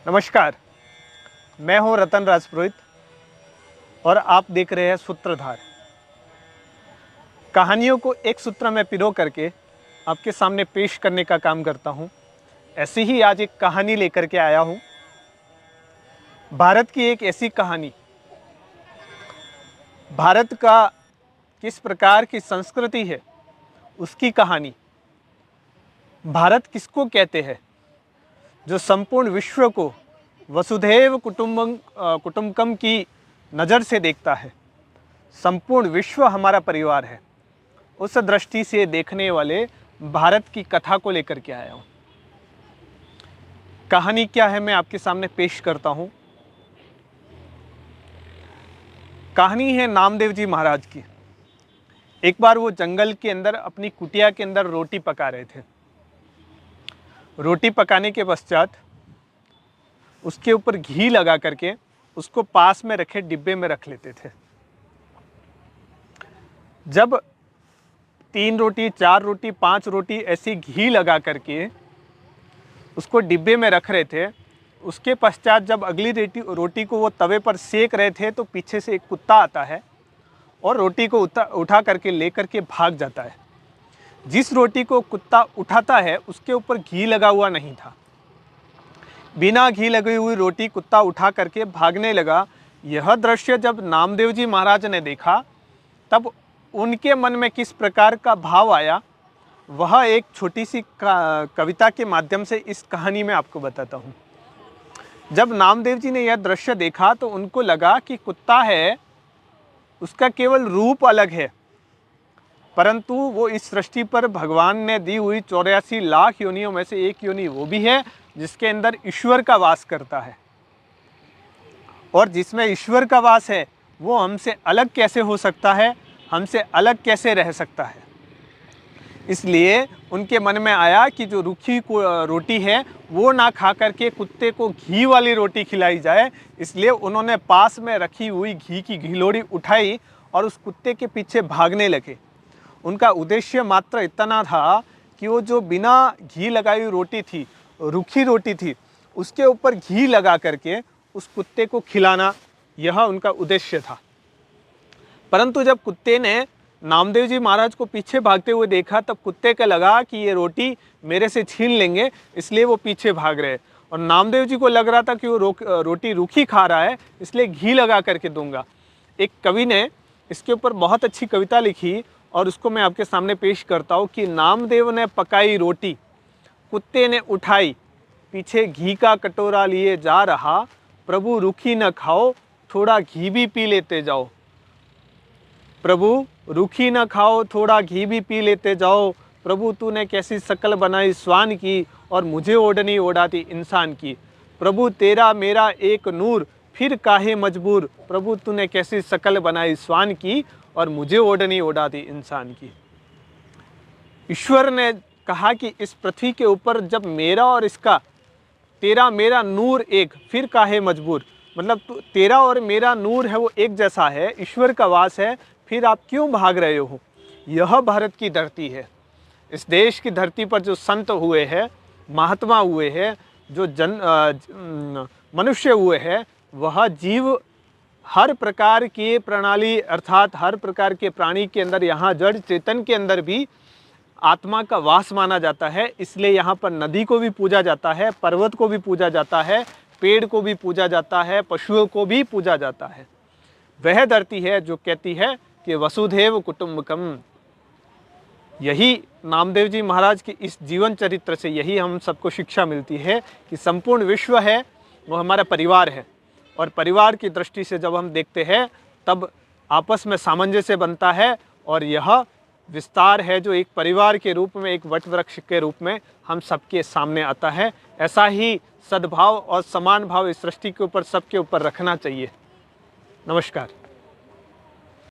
नमस्कार, मैं हूं रतन राजपुरोहित और आप देख रहे हैं सूत्रधार। कहानियों को एक सूत्र में पिरो करके आपके सामने पेश करने का काम करता हूं। ऐसी ही आज एक कहानी लेकर के आया हूं। भारत की एक ऐसी कहानी, भारत का किस प्रकार की संस्कृति है उसकी कहानी। भारत किसको कहते हैं जो संपूर्ण विश्व को वसुधैव कुटुंबकम की नज़र से देखता है। संपूर्ण विश्व हमारा परिवार है। उस दृष्टि से देखने वाले भारत की कथा को लेकर के आया हूँ। कहानी क्या है मैं आपके सामने पेश करता हूँ। कहानी है नामदेव जी महाराज की। एक बार वो जंगल के अंदर अपनी कुटिया के अंदर रोटी पका रहे थे। रोटी पकाने के पश्चात उसके ऊपर घी लगा करके उसको पास में रखे डिब्बे में रख लेते थे। जब 3 रोटी, 4 रोटी, 5 रोटी ऐसी घी लगा करके उसको डिब्बे में रख रहे थे, उसके पश्चात जब अगली रोटी को वो तवे पर सेक रहे थे तो पीछे से एक कुत्ता आता है और रोटी को उठा करके लेकर के भाग जाता है। जिस रोटी को कुत्ता उठाता है उसके ऊपर घी लगा हुआ नहीं था। बिना घी लगी हुई रोटी कुत्ता उठा करके भागने लगा। यह दृश्य जब नामदेव जी महाराज ने देखा तब उनके मन में किस प्रकार का भाव आया, वह एक छोटी सी कविता के माध्यम से इस कहानी में आपको बताता हूँ। जब नामदेव जी ने यह दृश्य देखा तो उनको लगा कि कुत्ता है, उसका केवल रूप अलग है, परंतु वो इस सृष्टि पर भगवान ने दी हुई 84 लाख योनियों में से एक योनि वो भी है जिसके अंदर ईश्वर का वास करता है। और जिसमें ईश्वर का वास है वो हमसे अलग कैसे हो सकता है, हमसे अलग कैसे रह सकता है। इसलिए उनके मन में आया कि जो रूखी रोटी है वो ना खा करके कुत्ते को घी वाली रोटी खिलाई जाए। इसलिए उन्होंने पास में रखी हुई घी की घिलोड़ी उठाई और उस कुत्ते के पीछे भागने लगे। उनका उद्देश्य मात्र इतना था कि वो जो बिना घी लगाई हुई रोटी थी, रूखी रोटी थी, उसके ऊपर घी लगा करके उस कुत्ते को खिलाना, यह उनका उद्देश्य था। परंतु जब कुत्ते ने नामदेव जी महाराज को पीछे भागते हुए देखा तब कुत्ते को लगा कि ये रोटी मेरे से छीन लेंगे, इसलिए वो पीछे भाग रहे। और नामदेव जी को लग रहा था कि वो रोटी रूखी खा रहा है, इसलिए घी लगा करके दूंगा। एक कवि ने इसके ऊपर बहुत अच्छी कविता लिखी और उसको मैं आपके सामने पेश करता हूँ कि नामदेव ने पकाई रोटी, कुत्ते ने उठाई, पीछे घी का कटोरा लिए जा रहा, प्रभु रूखी न खाओ, थोड़ा घी भी पी लेते जाओ। प्रभु रूखी न खाओ, थोड़ा घी भी पी लेते जाओ। प्रभु तूने कैसी शकल बनाई स्वान की और मुझे ओढ़नी ओढ़ाती इंसान की। प्रभु तेरा मेरा एक नूर, फिर काहे मजबूर। प्रभु तूने कैसी शकल बनाई स्वान की और मुझे ओढ़नी ओढ़ाती इंसान की। ईश्वर ने कहा कि इस पृथ्वी के ऊपर जब मेरा और इसका, तेरा मेरा नूर एक, फिर काहे मजबूर। मतलब तेरा और मेरा नूर है वो एक जैसा है, ईश्वर का वास है, फिर आप क्यों भाग रहे हो। यह भारत की धरती है। इस देश की धरती पर जो संत हुए हैं, महात्मा हुए हैं, जो मनुष्य हुए हैं, वह जीव हर प्रकार की प्रणाली अर्थात हर प्रकार के प्राणी के अंदर, यहाँ जड़ चेतन के अंदर भी आत्मा का वास माना जाता है। इसलिए यहाँ पर नदी को भी पूजा जाता है, पर्वत को भी पूजा जाता है, पेड़ को भी पूजा जाता है, पशुओं को भी पूजा जाता है। वह धरती है जो कहती है कि वसुधैव कुटुंबकम। यही नामदेव जी महाराज के इस जीवन चरित्र से यही हम सबको शिक्षा मिलती है कि संपूर्ण विश्व है वो हमारा परिवार है। और परिवार की दृष्टि से जब हम देखते हैं तब आपस में सामंजस्य बनता है और यह विस्तार है जो एक परिवार के रूप में, एक वटवृक्ष के रूप में हम सबके सामने आता है। ऐसा ही सद्भाव और समान भाव इस सृष्टि के ऊपर सबके ऊपर रखना चाहिए। नमस्कार।